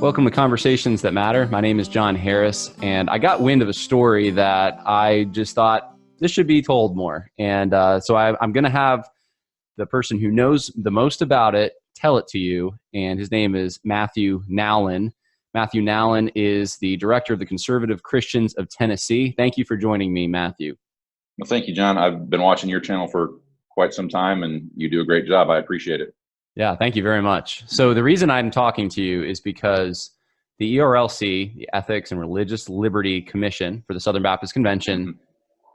Welcome to Conversations That Matter. My name is John Harris, and I got wind of a story that I just thought this should be told more. And so I'm going to have the person who knows the most about it tell it to you, and his name is Matthew Nowlin. Matthew Nowlin is the director of the Conservative Christians of Tennessee. Thank you for joining me, Matthew. Well, thank you, John. I've been watching your channel for quite some time, and you do a great job. I appreciate it. Yeah, thank you very much. So the reason I'm talking to you is because the ERLC, the Ethics and Religious Liberty Commission for the Southern Baptist Convention,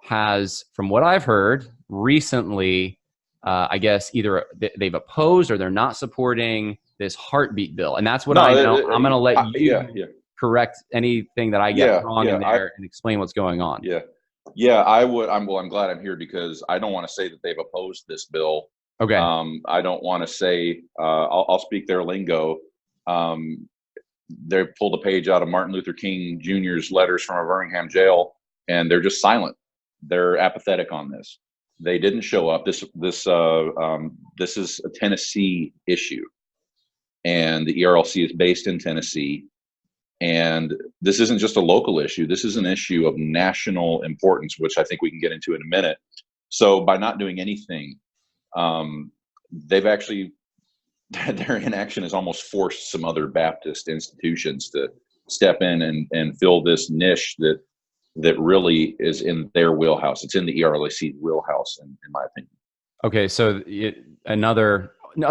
has, from what I've heard, recently, I guess, either they've opposed or they're not supporting this heartbeat bill. And that's what I know. I'm going to let you correct anything that I get wrong in there and explain what's going on. I would. I'm glad I'm here because I don't want to say that they've opposed this bill. Okay. I don't want to say, I'll speak their lingo. They pulled a page out of Martin Luther King Jr.'s letters from a Birmingham jail, and they're just silent. They're apathetic on this. They didn't show up. This is a Tennessee issue, and the ERLC is based in Tennessee. And this isn't just a local issue. This is an issue of national importance, which I think we can get into in a minute. So by not doing anything, they've actually, their inaction has almost forced some other Baptist institutions to step in and fill this niche that really is in their wheelhouse. It's in the ERLC's wheelhouse, in my opinion. Okay, so other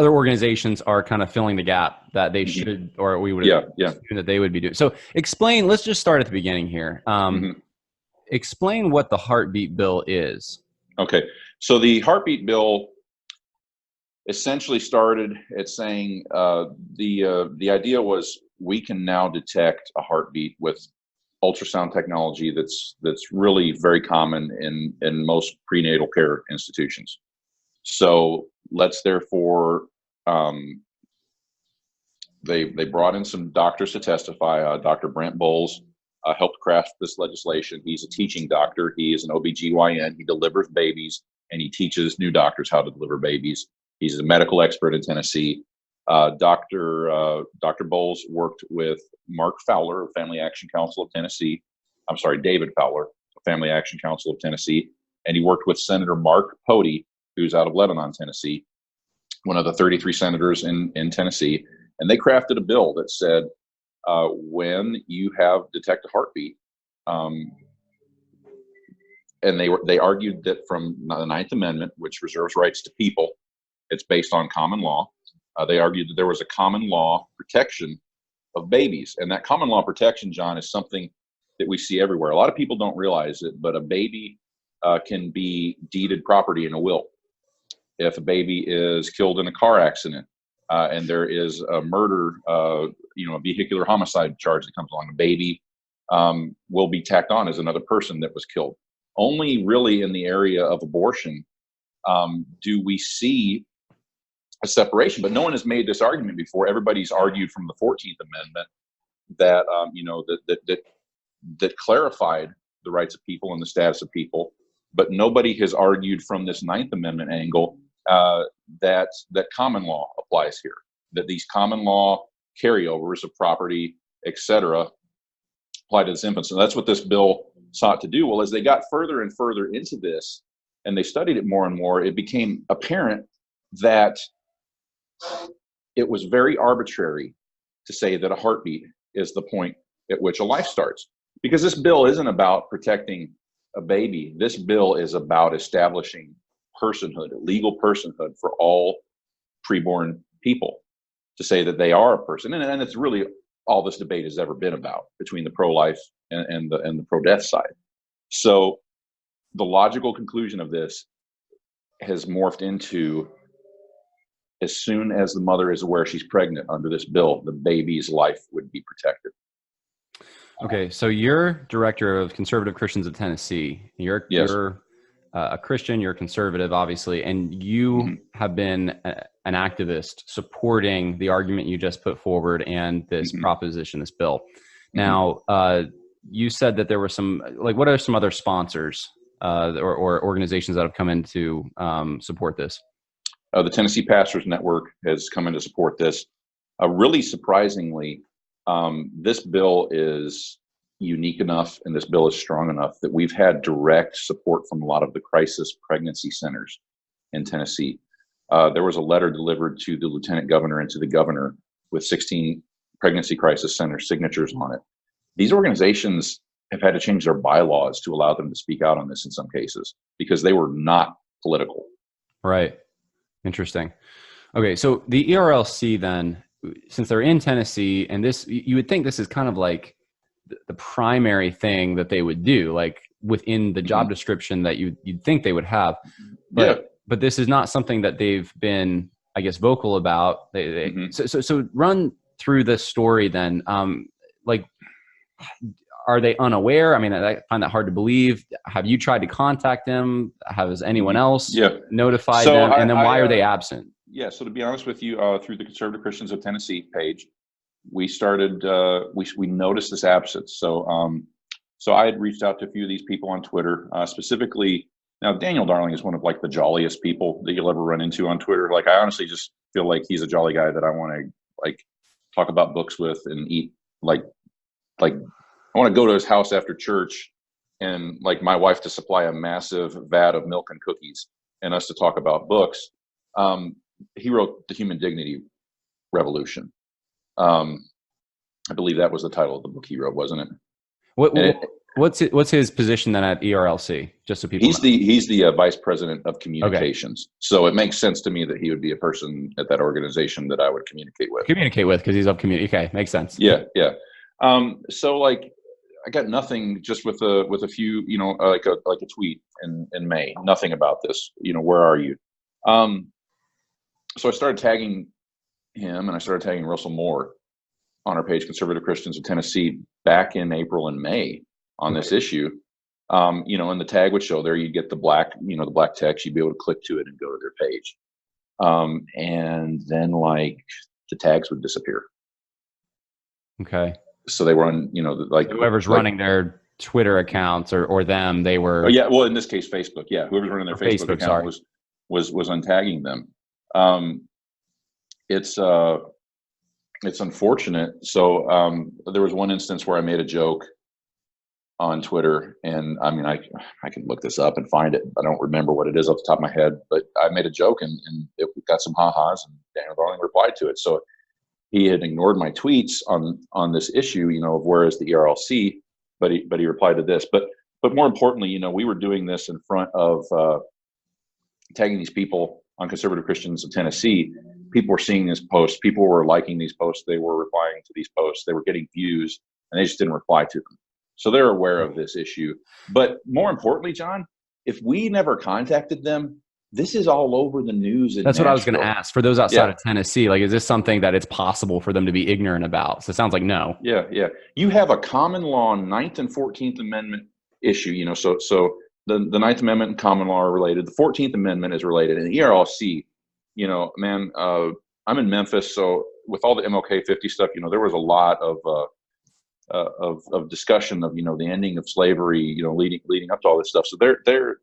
organizations are kind of filling the gap that they should, or we would assume that they would be doing. So explain, let's just start at the beginning here. Explain what the heartbeat bill is. Okay, so the heartbeat bill essentially started at saying the idea was we can now detect a heartbeat with ultrasound technology that's really very common in most prenatal care institutions. So let's therefore, they brought in some doctors to testify. Dr. Brent Bowles helped craft this legislation. He's a teaching doctor. He is an OBGYN. He delivers babies, and he teaches new doctors how to deliver babies. He's a medical expert in Tennessee. Dr. Bowles worked with Mark Fowler of Family Action Council of Tennessee. I'm sorry, David Fowler of Family Action Council of Tennessee. And he worked with Senator Mark Pody, who's out of Lebanon, Tennessee, one of the 33 senators in Tennessee. And they crafted a bill that said, when you have detect a heartbeat, and they argued that from the Ninth Amendment, which reserves rights to people, it's based on common law. They argued that there was a common law protection of babies. And that common law protection, John, is something that we see everywhere. A lot of people don't realize it, but a baby can be deeded property in a will. If a baby is killed in a car accident and there is a murder, a vehicular homicide charge that comes along, a baby will be tacked on as another person that was killed. Only really in the area of abortion do we see a separation, but no one has made this argument before. Everybody's argued from the 14th Amendment that that clarified the rights of people and the status of people, but nobody has argued from this Ninth Amendment angle that common law applies here, that these common law carryovers of property, etc., apply to this infant. So that's what this bill sought to do. Well, as they got further and further into this, and they studied it more and more, it became apparent that it was very arbitrary to say that a heartbeat is the point at which a life starts. Because this bill isn't about protecting a baby. This bill is about establishing personhood, legal personhood for all preborn people, to say that they are a person. And it's really all this debate has ever been about between the pro-life and the pro-death side. So the logical conclusion of this has morphed into, as soon as the mother is aware she's pregnant under this bill, the baby's life would be protected. Okay, so you're director of Conservative Christians of Tennessee. You're a Christian, you're a conservative, obviously, and you have been an activist supporting the argument you just put forward and this proposition, this bill. Now, you said that there were some, what are some other sponsors or organizations that have come in to support this? The Tennessee Pastors Network has come in to support this. Really surprisingly, This bill is unique enough, and this bill is strong enough that we've had direct support from a lot of the crisis pregnancy centers in Tennessee. There was a letter delivered to the lieutenant governor and to the governor with 16 pregnancy crisis center signatures on it. These organizations have had to change their bylaws to allow them to speak out on this in some cases because they were not political. Right. Interesting. Okay. So the ERLC then, since they're in Tennessee, and this, you would think this is kind of like the primary thing that they would do, like within the job description that you'd think they would have. But this is not something that they've been, I guess, vocal about. So run through this story then. Like, are they unaware? I mean, I find that hard to believe. Have you tried to contact them? Has anyone else notified them? And then why are they absent? Yeah. So to be honest with you, through the Conservative Christians of Tennessee page, we started, we noticed this absence. So I had reached out to a few of these people on Twitter, specifically. Now, Daniel Darling is one of like the jolliest people that you'll ever run into on Twitter. Like, I honestly just feel like he's a jolly guy that I want to like talk about books with and eat. Like I want to go to his house after church and like my wife to supply a massive vat of milk and cookies and us to talk about books. He wrote The Human Dignity Revolution. I believe that was the title of the book he wrote, wasn't it? What's his position then at ERLC? Just so people know. He's the vice president of communications. Okay. So it makes sense to me that he would be a person at that organization that I would communicate with. Because he's of community. Okay, makes sense. Yeah. So like I got nothing, just with a few, like a tweet in May. Nothing about this. Where are you? So I started tagging him and I started tagging Russell Moore on our page, Conservative Christians of Tennessee, back in April and May on this issue. And the tag would show there, you'd get the black text, you'd be able to click to it and go to their page. And then like the tags would disappear. Okay. So they were on, like whoever's running their Twitter accounts or them, they were. Oh, yeah. Well, in this case, Facebook. Yeah. Whoever's running their Facebook account was untagging them. It's unfortunate. So there was one instance where I made a joke on Twitter, and I mean, I can look this up and find it. I don't remember what it is off the top of my head, but I made a joke and it got some ha-has, and Daniel Darling replied to it. So he had ignored my tweets on this issue, of where is the ERLC, but he replied to this. But more importantly, we were doing this in front of tagging these people on Conservative Christians of Tennessee. People were seeing this post. People were liking these posts. They were replying to these posts. They were getting views, and they just didn't reply to them. So they're aware of this issue. But more importantly, John, if we never contacted them, this is all over the news. That's what I was going to ask. For those outside of Tennessee, like, is this something that it's possible for them to be ignorant about? So it sounds like no. Yeah. You have a common law 9th and 14th Amendment issue, so the 9th Amendment and common law are related. The 14th Amendment is related. And the ERLC, man, I'm in Memphis. So with all the MLK 50 stuff, there was a lot of discussion of, the ending of slavery, leading up to all this stuff. So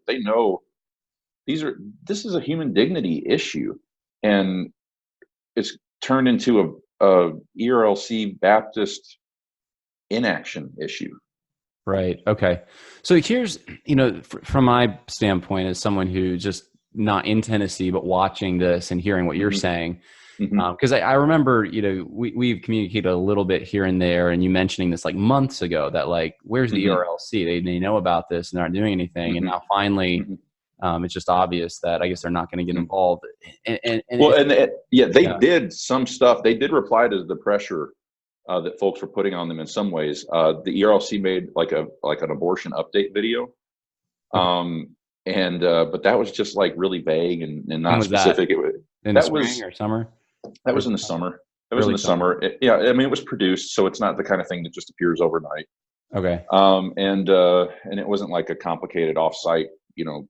they know this is a human dignity issue, and it's turned into a ERLC Baptist inaction issue. Right. Okay. So here's, from my standpoint as someone who just not in Tennessee, but watching this and hearing what you're saying, because I remember, we've communicated a little bit here and there, and you mentioning this like months ago that like, where's the ERLC? They know about this and aren't doing anything. And now finally, it's just obvious that I guess they're not going to get involved. They did some stuff. They did reply to the pressure that folks were putting on them in some ways. The ERLC made like an abortion update video. But that was just like really vague and not specific. In the spring or summer? That was in the summer. It was in the summer. It was produced, so it's not the kind of thing that just appears overnight. Okay. And it wasn't like a complicated offsite,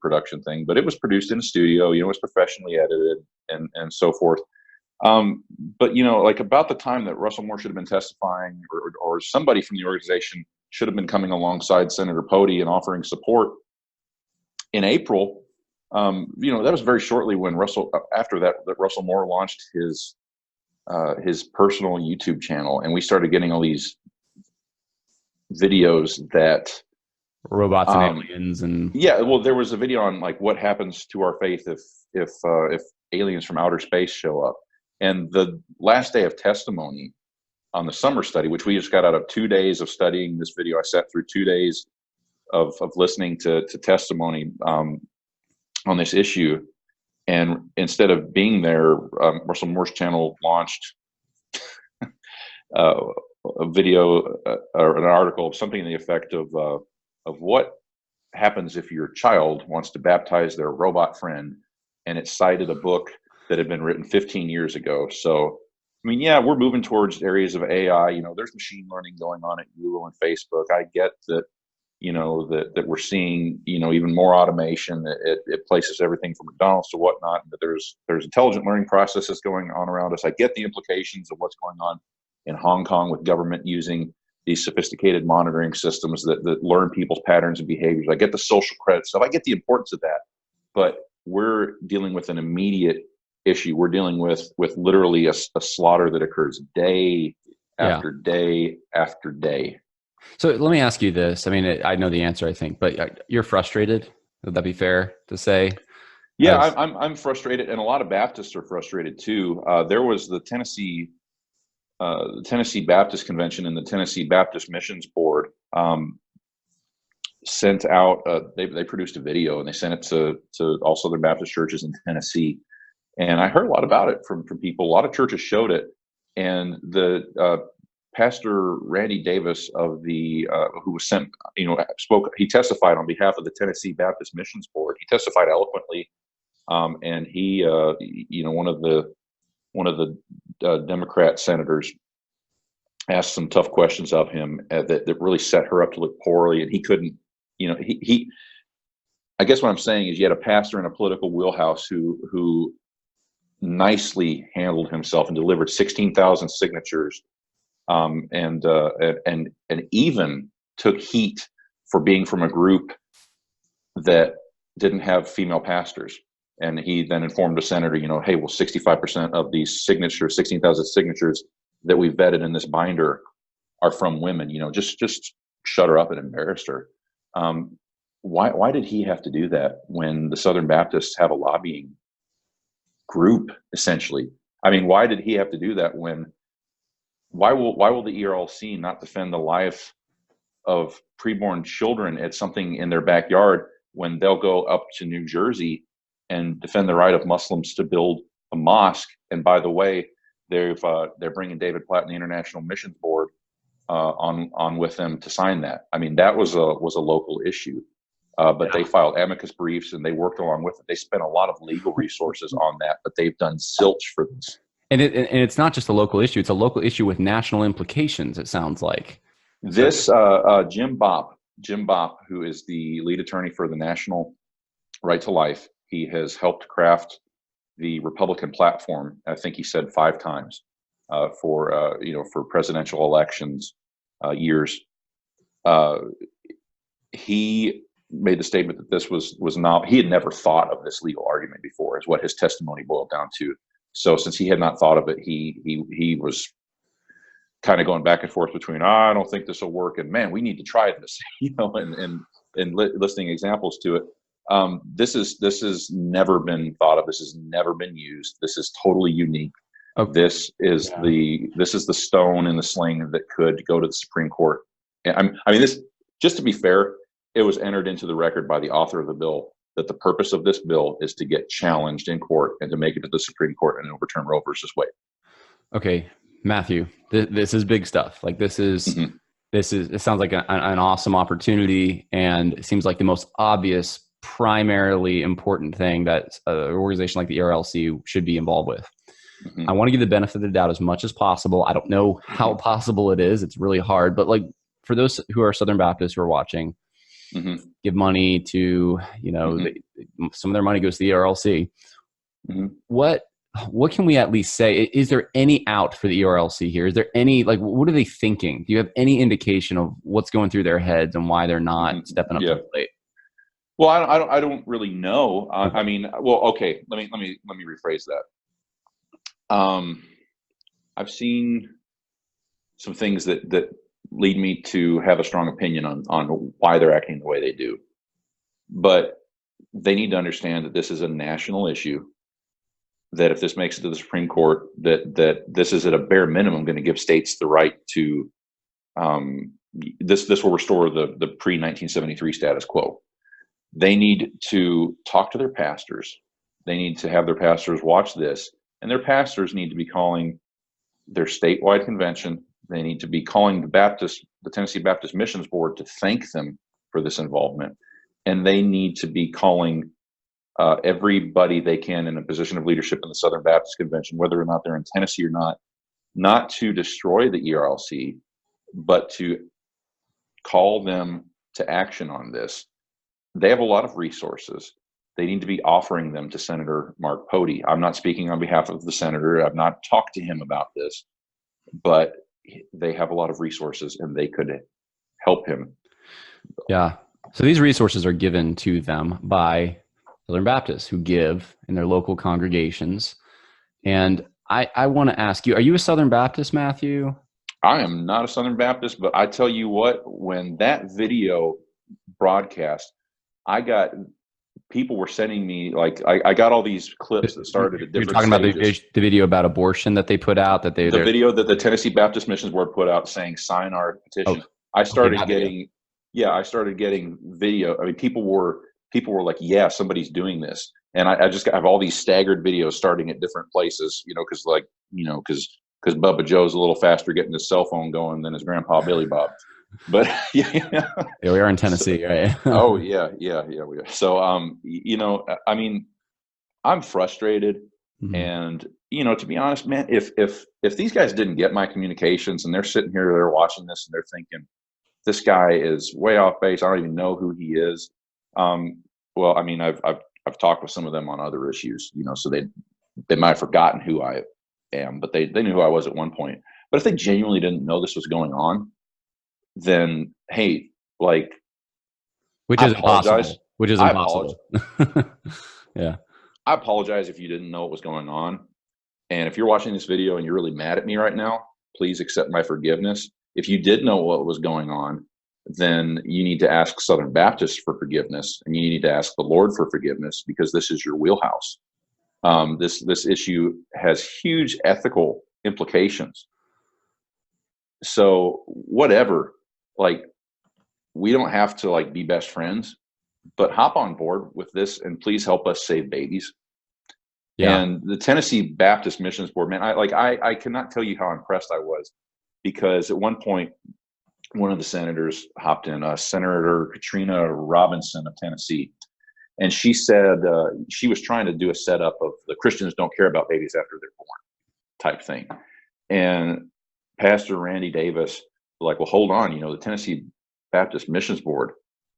production thing, but it was produced in a studio, it was professionally edited and so forth. But like about the time that Russell Moore should have been testifying, or somebody from the organization should have been coming alongside Senator Pody and offering support in April, that was very shortly when Russell Moore launched his his personal YouTube channel, and we started getting all these videos that robots and aliens and yeah. Well, there was a video on like what happens to our faith if aliens from outer space show up, and the last day of testimony on the summer study, which we just got out of 2 days of studying this video. I sat through 2 days of listening to testimony on this issue. And instead of being there, Russell Moore's channel launched a video or an article of something in the effect of what happens if your child wants to baptize their robot friend, and it cited a book that had been written 15 years ago. So, I mean, yeah, we're moving towards areas of AI. You know, there's machine learning going on at Google and Facebook. I get that, you know, that we're seeing, you know, even more automation. It places everything from McDonald's to whatnot. But there's intelligent learning processes going on around us. I get the implications of what's going on in Hong Kong with government using these sophisticated monitoring systems that learn people's patterns and behaviors. I get the social credit stuff. I get the importance of that. But we're dealing with an immediate issue. We're dealing with literally a slaughter that occurs day after day after day. So let me ask you this. I mean, I know the answer, I think, but you're frustrated. Would that be fair to say? Yeah, I'm frustrated, and a lot of Baptists are frustrated too. There was the Tennessee Baptist Convention, and the Tennessee Baptist Missions Board sent out. They produced a video, and they sent it to all Southern Baptist churches in Tennessee. And I heard a lot about it from people. A lot of churches showed it, and the Pastor Randy Davis of the who was sent, you know, spoke. He testified on behalf of the Tennessee Baptist Missions Board. He testified eloquently, and he, you know, one of the Democrat senators asked some tough questions of him that really set her up to look poorly, and he couldn't, you know, he. I guess what I'm saying is, you had a pastor in a political wheelhouse who nicely handled himself and delivered 16,000 signatures. And even took heat for being from a group that didn't have female pastors. And he then informed a senator, you know, hey, well, 65% of these signatures, 16,000 signatures that we vetted in this binder are from women. You know, just shut her up and embarrassed her. Why did he have to do that when the Southern Baptists have a lobbying group, essentially? I mean, why did he have to do that when? Why will the ERLC not defend the life of preborn children at something in their backyard when they'll go up to New Jersey and defend the right of Muslims to build a mosque? And by the way, they're bringing David Platt and the International Missions Board on with them to sign that. I mean, that was a local issue, but they filed amicus briefs and they worked along with it. They spent a lot of legal resources on that, but they've done zilch for this. And it's not just a local issue; it's a local issue with national implications. It sounds like this. Jim Bopp, who is the lead attorney for the National Right to Life, he has helped craft the Republican platform. I think he said 5 times for presidential elections years. He made the statement that this was not. He had never thought of this legal argument before, is what his testimony boiled down to. So since he had not thought of it, he was kind of going back and forth between, I don't think this will work, and man, we need to try this, you know, and listing examples to it. This has never been thought of. This has never been used. This is totally unique. Okay. This is the stone in the sling that could go to the Supreme Court. I mean, this, just to be fair, it was entered into the record by the author of the bill that the purpose of this bill is to get challenged in court and to make it to the Supreme Court and overturn Roe versus Wade. Okay, Matthew, this is big stuff. Like this is, it sounds like an awesome opportunity, and it seems like the most obvious, primarily important thing that an organization like the ERLC should be involved with. I want to give the benefit of the doubt as much as possible. I don't know how possible it is. It's really hard, but like for those who are Southern Baptists who are watching, give money to, you know, some of their money goes to the ERLC. What can we at least say? Is there any out for the ERLC here? Is there any, like, what are they thinking? Do you have any indication of what's going through their heads and why they're not stepping up to the plate? Well, I don't really know. I mean, well, okay, let me rephrase that. I've seen some things that lead me to have a strong opinion on why they're acting the way they do. But they need to understand that this is a national issue, that if this makes it to the Supreme Court, that this is at a bare minimum going to give states the right to, this will restore the pre-1973 status quo. They need to talk to their pastors. They need to have their pastors watch this, and their pastors need to be calling their statewide convention. They need to be calling the Tennessee Baptist Missions Board to thank them for this involvement. And they need to be calling everybody they can in a position of leadership in the Southern Baptist Convention, whether or not they're in Tennessee or not to destroy the ERLC, but to call them to action on this. They have a lot of resources. They need to be offering them to Senator Mark Pody. I'm not speaking on behalf of the senator. I've not talked to him about this, but they have a lot of resources and they could help him. Yeah. So these resources are given to them by Southern Baptists who give in their local congregations. And I want to ask you, are you a Southern Baptist, Matthew? I am not a Southern Baptist, but I tell you what, when that video broadcast, people were sending me, like, I got all these clips that started at different stages. You're talking stages. about the video about abortion that they put out? The video that the Tennessee Baptist Missions Board put out saying, sign our petition. I started getting video. I mean, people were like, yeah, somebody's doing this. And I have all these staggered videos starting at different places, because Bubba Joe's a little faster getting his cell phone going than his grandpa Billy Bob. But yeah, we are in Tennessee, right? Oh yeah, we are. So I mean, I'm frustrated, and to be honest, man, if these guys didn't get my communications and they're sitting here, they're watching this and they're thinking, this guy is way off base, I don't even know who he is. Well, I mean, I've talked with some of them on other issues, so they might have forgotten who I am, but they knew who I was at one point. But if they genuinely didn't know this was going on, then hey, which is impossible. Yeah. I apologize if you didn't know what was going on. And if you're watching this video and you're really mad at me right now, please accept my forgiveness. If you did know what was going on, then you need to ask Southern Baptists for forgiveness, and you need to ask the Lord for forgiveness, because this is your wheelhouse. This issue has huge ethical implications. So whatever, we don't have to be best friends, but hop on board with this and please help us save babies. Yeah. And the Tennessee Baptist Missions Board, man, I cannot tell you how impressed I was, because at one point, one of the senators hopped in, Senator Katrina Robinson of Tennessee. And she said she was trying to do a setup of the Christians don't care about babies after they're born type thing. And Pastor Randy Davis was like, well, hold on, the Tennessee Baptist Missions Board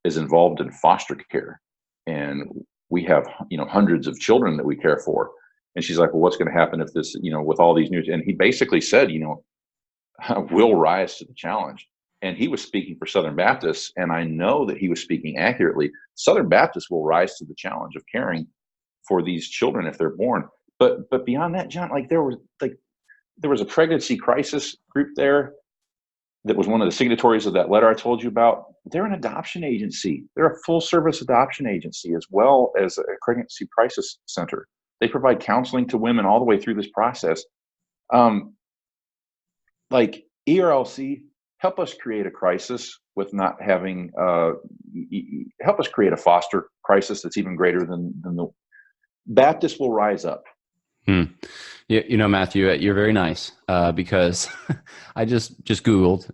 is involved in foster care. And we have, hundreds of children that we care for. And she's like, well, what's going to happen if this, with all these news? And he basically said, we'll rise to the challenge. And he was speaking for Southern Baptists, and I know that he was speaking accurately. Southern Baptists will rise to the challenge of caring for these children if they're born. But beyond that, John, there was a pregnancy crisis group there that was one of the signatories of that letter I told you about. They're an adoption agency. They're a full service adoption agency as well as a pregnancy crisis center. They provide counseling to women all the way through this process. ERLC, help us create a crisis with not having, help us create a foster crisis that's even greater than the Baptists will rise up. Matthew, you're very nice, because I just Googled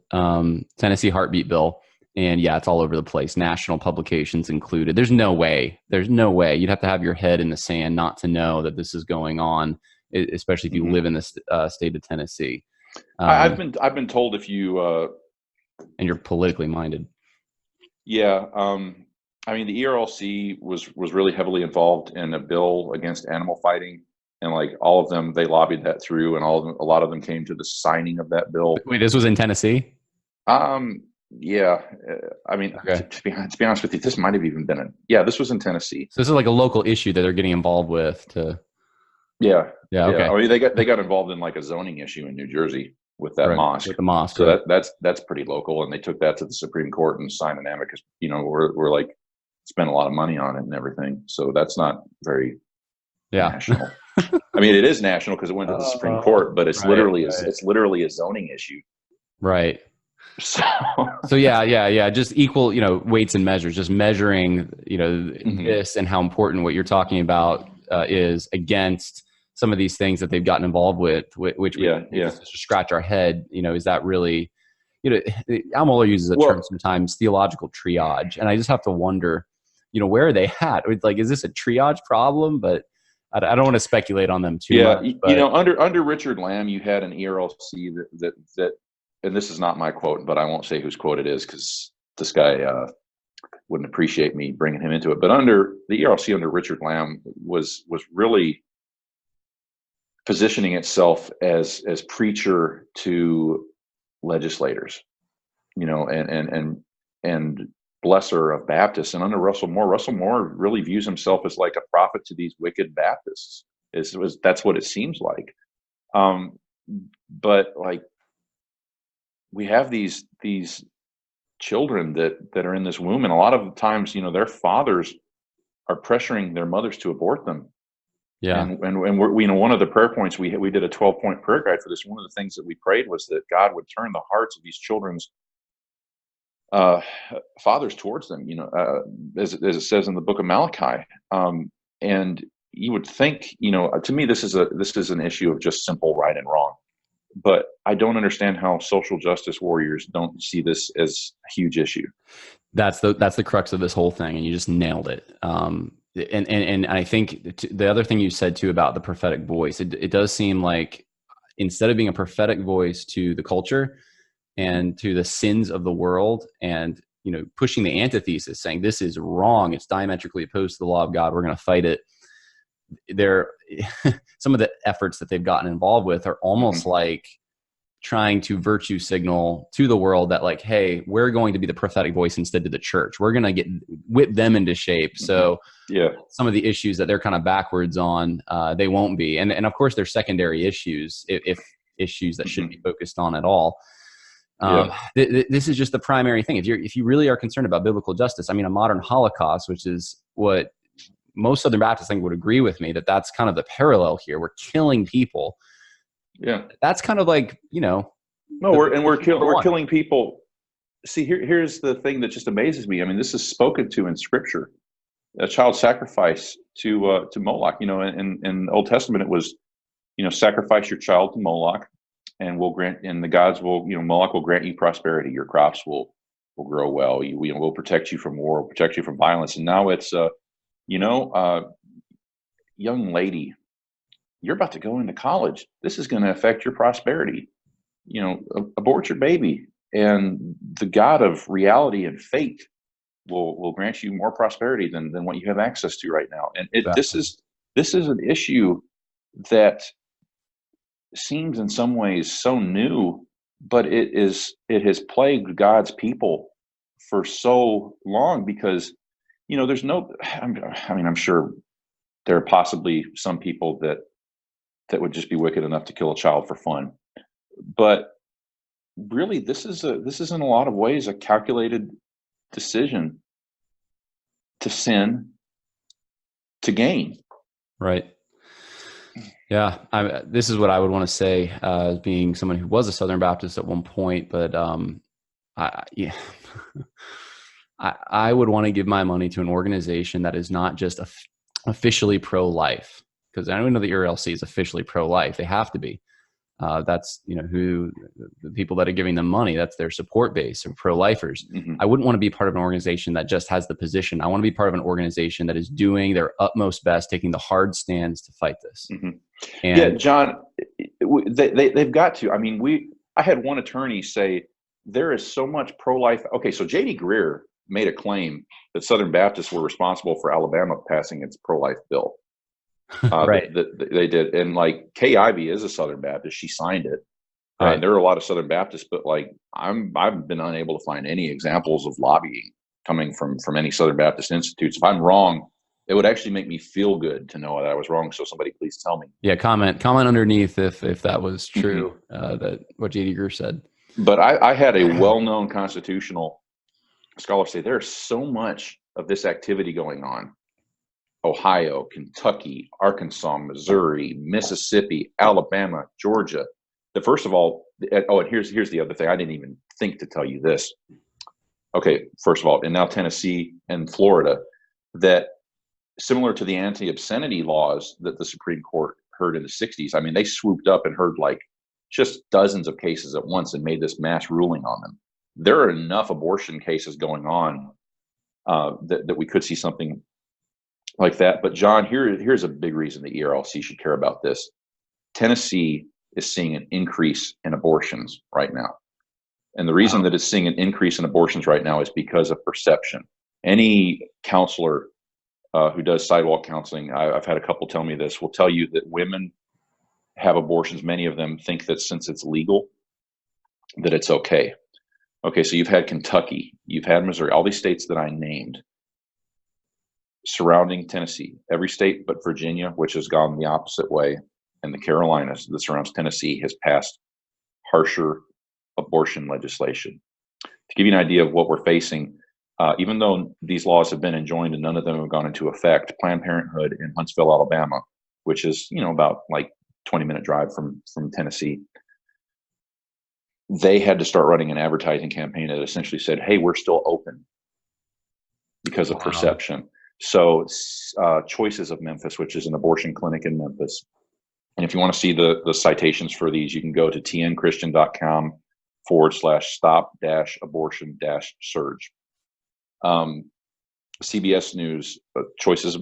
Tennessee heartbeat bill, and yeah, it's all over the place. National publications included. There's no way. You'd have to have your head in the sand not to know that this is going on, especially if you live in the state of Tennessee. I've been told if you and you're politically minded. Yeah. I mean, the ERLC was really heavily involved in a bill against animal fighting, and all of them, they lobbied that through, and a lot of them came to the signing of that bill. Wait, this was in Tennessee? Yeah. I mean, okay. to be honest with you, this might have even been this was in Tennessee. So this is a local issue that they're getting involved with Yeah. Yeah. Okay. I mean, they got involved in like a zoning issue in New Jersey with that Right. mosque. With the mosque. So right. that's pretty local, and they took that to the Supreme Court and signed an amicus. We're like spent a lot of money on it and everything. So that's not very national. I mean, it is national because it went to the Supreme Court, but it's literally a zoning issue. Right. So yeah. Just equal, weights and measures, just measuring, this and how important what you're talking about is against some of these things that they've gotten involved with, which we just scratch our head. Is that really, Al Mohler uses a term sometimes, theological triage. And I just have to wonder, where are they at? Like, is this a triage problem? But I don't want to speculate on them too much. But, under Richard Lamb, you had an ERLC that, and this is not my quote, but I won't say whose quote it is because this guy wouldn't appreciate me bringing him into it. But under the ERLC under Richard Lamb was really positioning itself as preacher to legislators, and blesser of Baptists. And under Russell Moore really views himself as like a prophet to these wicked Baptists. That's what it seems like. But like, we have these children that are in this womb, and a lot of times, their fathers are pressuring their mothers to abort them. Yeah. And we're, one of the prayer points, we did a 12-point prayer guide for this. One of the things that we prayed was that God would turn the hearts of these children's fathers towards them, as it says in the book of Malachi. And you would think, to me, this is an issue of just simple right and wrong. But I don't understand how social justice warriors don't see this as a huge issue. That's the crux of this whole thing, and you just nailed it. And I think the other thing you said too about the prophetic voice, it does seem like instead of being a prophetic voice to the culture and to the sins of the world, and pushing the antithesis, saying this is wrong, it's diametrically opposed to the law of God, we're going to fight it. Some of the efforts that they've gotten involved with are almost like trying to virtue signal to the world that, like, hey, we're going to be the prophetic voice instead to the church. We're going to whip them into shape. So some of the issues that they're kind of backwards on, they won't be. And of course, there's secondary issues, if issues that should be focused on at all. This is just the primary thing. If you really are concerned about biblical justice, I mean, a modern Holocaust, which is what most Southern Baptists think would agree with me, that's kind of the parallel here. We're killing people. Yeah. That's kind of like, No, we're killing people. See, here's the thing that just amazes me. I mean, this is spoken to in Scripture, a child sacrifice to Moloch. In the Old Testament, it was, sacrifice your child to Moloch, and the gods will, Moloch will grant you prosperity. Your crops will grow well. We'll protect you from war, we'll protect you from violence. And now it's, young lady, you're about to go into college. This is going to affect your prosperity. Abort your baby, and the God of reality and fate will grant you more prosperity than what you have access to right now. And this is an issue that seems in some ways so new, but it has plagued God's people for so long because, there's I'm sure there are possibly some people that would just be wicked enough to kill a child for fun. But really, this is in a lot of ways a calculated decision to sin, to gain. Right. Yeah. This is what I would want to say as being someone who was a Southern Baptist at one point, but I would want to give my money to an organization that is not just officially pro-life, because I don't know the ERLC is officially pro-life. They have to be. That's who the people that are giving them money, that's their support base, or pro-lifers. I wouldn't want to be part of an organization that just has the position. I want to be part of an organization that is doing their utmost best, taking the hard stands to fight this. And John, they've got to. I mean, I had one attorney say there is so much pro-life. Okay, so J.D. Greer made a claim that Southern Baptists were responsible for Alabama passing its pro-life bill. Right. They did. And like Kay Ivey is a Southern Baptist. She signed it. Right. There are a lot of Southern Baptists, but like I've been unable to find any examples of lobbying coming from any Southern Baptist institutes. If I'm wrong, It would actually make me feel good to know that I was wrong. So somebody please tell me. Yeah, comment underneath if that was true, that what J.D. Greer said. But I had a well-known constitutional scholar say there's so much of this activity going on. Ohio, Kentucky, Arkansas, Missouri, Mississippi, Alabama, Georgia. First of all, and here's the other thing. I didn't even think to tell you this. Okay, first of all, and now Tennessee and Florida, that similar to the anti-obscenity laws that the Supreme Court heard in the 60s, I mean, they swooped up and heard like just dozens of cases at once and made this mass ruling on them. There are enough abortion cases going on that we could see something like that. But John, here's a big reason the ERLC should care about this. Tennessee is seeing an increase in abortions right now. And the reason that it's seeing an increase in abortions right now is because of perception. Any counselor who does sidewalk counseling, I've had a couple tell me this, will tell you that women have abortions. Many of them think that since it's legal, that it's okay. Okay, so you've had Kentucky, you've had Missouri, all these states that I named surrounding Tennessee, every state but Virginia, which has gone the opposite way, and the Carolinas that surrounds Tennessee has passed harsher abortion legislation. To give you an idea of what we're facing, even though these laws have been enjoined and none of them have gone into effect, Planned Parenthood in Huntsville, Alabama, which is, about like 20-minute drive from Tennessee, they had to start running an advertising campaign that essentially said, hey, we're still open because of perception. So Choices of Memphis, which is an abortion clinic in Memphis. And if you want to see the citations for these, you can go to tnchristian.com/stop-abortion-surge. CBS News, Choices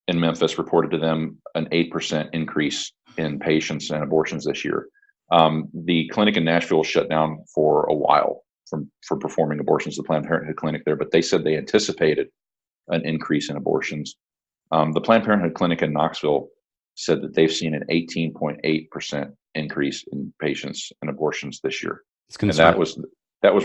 in Memphis reported to them an 8% increase in patients and abortions this year. The clinic in Nashville shut down for a while for performing abortions, the Planned Parenthood clinic there, but they said they anticipated an increase in abortions. The Planned Parenthood clinic in Knoxville said that they've seen an 18.8% increase in patients and abortions this year. And that was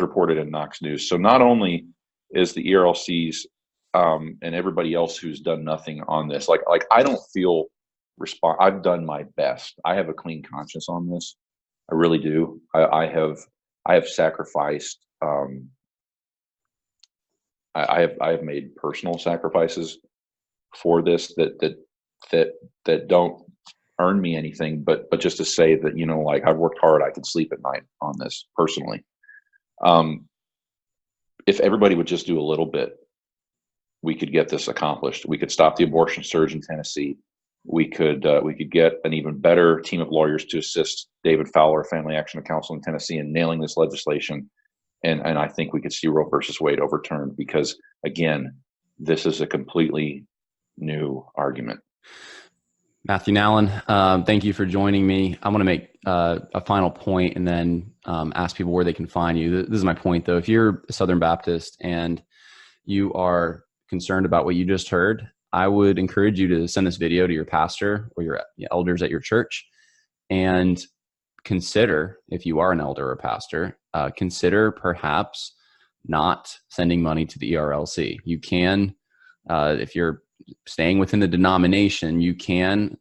reported in Knox News. So not only is the ERLC's and everybody else who's done nothing on this, like I don't feel I've done my best. I have a clean conscience on this. I really do. I have sacrificed. I have made personal sacrifices for this that don't earn me anything, but just to say that, like I've worked hard, I can sleep at night on this personally. If everybody would just do a little bit, we could get this accomplished. We could stop the abortion surge in Tennessee. We could get an even better team of lawyers to assist David Fowler, Family Action Council in Tennessee, in nailing this legislation. And I think we could see Roe versus Wade overturned because, again, this is a completely new argument. Matthew Nowlin, thank you for joining me. I want to make a final point and then ask people where they can find you. This is my point, though. If you're a Southern Baptist and you are concerned about what you just heard, I would encourage you to send this video to your pastor or your elders at your church and consider, if you are an elder or pastor, consider perhaps not sending money to the ERLC. You can, if you're staying within the denomination, you can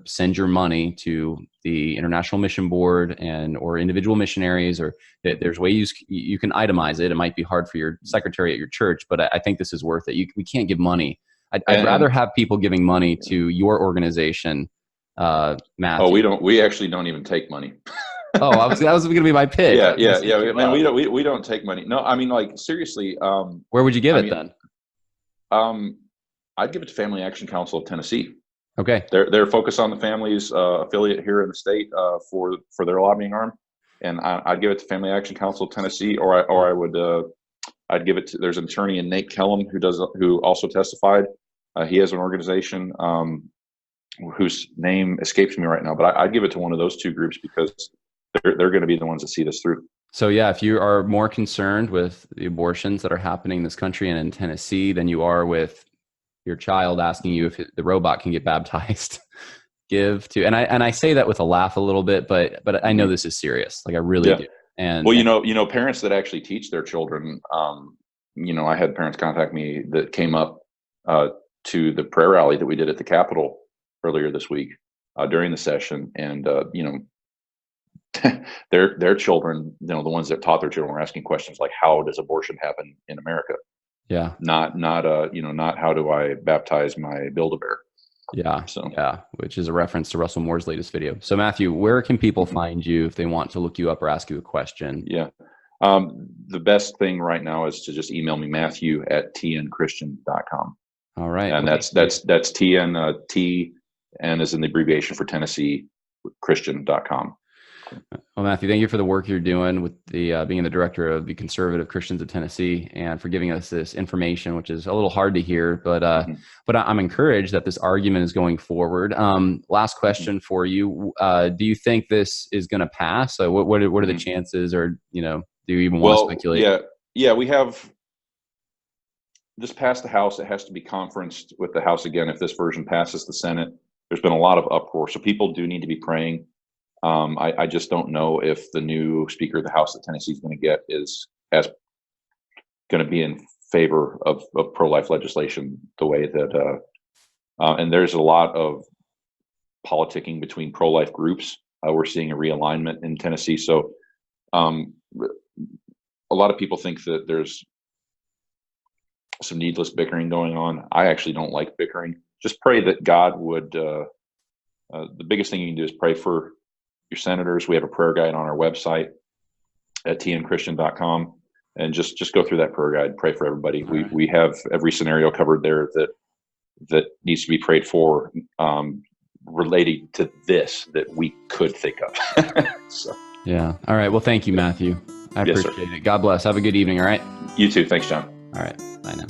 send your money to the International Mission Board or individual missionaries, or there's ways you can itemize it. It might be hard for your secretary at your church, but I think this is worth it. We can't give money. I'd rather have people giving money to your organization, Matthew. Oh, we actually don't even take money. Oh, that was going to be my pitch. Yeah. Man, we don't take money. No, I mean, like, seriously. Where would you give it then? I'd give it to Family Action Council of Tennessee. Okay. They're focused on the families affiliate here in the state for their lobbying arm, and I'd give it to Family Action Council of Tennessee, or I would I'd give it to. There's an attorney in Nate Kellum who also testified. He has an organization whose name escapes me right now, but I'd give it to one of those two groups because they're going to be the ones that see this through. So yeah, if you are more concerned with the abortions that are happening in this country and in Tennessee than you are with your child asking you if the robot can get baptized, give to. And I say that with a laugh a little bit, but I know this is serious. Like I really do. And well, parents that actually teach their children, I had parents contact me that came up to the prayer rally that we did at the Capitol earlier this week during the session, and their children, the ones that taught their children, were asking questions like, "How does abortion happen in America?" Yeah. Not how do I baptize my Build-A-Bear? Yeah. So yeah, which is a reference to Russell Moore's latest video. So Matthew, where can people find you if they want to look you up or ask you a question? Yeah. The best thing right now is to just email me, Matthew@tnchristian.com. All right. And that's TN, T, and as in the abbreviation for Tennessee, Christian.com. Well, Matthew, thank you for the work you're doing with the being the director of the Conservative Christians of Tennessee, and for giving us this information, which is a little hard to hear, but I'm encouraged that this argument is going forward. Last question for you: do you think this is going to pass? What are the chances, or do you even want to speculate? Yeah, we have this passed the House. It has to be conferenced with the House again if this version passes the Senate. There's been a lot of uproar, so people do need to be praying. I just don't know if the new Speaker of the House that Tennessee is going to get is going to be in favor of pro-life legislation the way that, and there's a lot of politicking between pro-life groups. We're seeing a realignment in Tennessee. So a lot of people think that there's some needless bickering going on. I actually don't like bickering. Just pray that God would, the biggest thing you can do is pray for your senators. We have a prayer guide on our website at tnchristian.com, and just go through that prayer guide. Pray for everybody. We have every scenario covered there that needs to be prayed for, relating to this that we could think of. So. Yeah. All right. Well, thank you, Matthew. I appreciate it. God bless. Have a good evening. All right. You too. Thanks, John. All right. Bye now.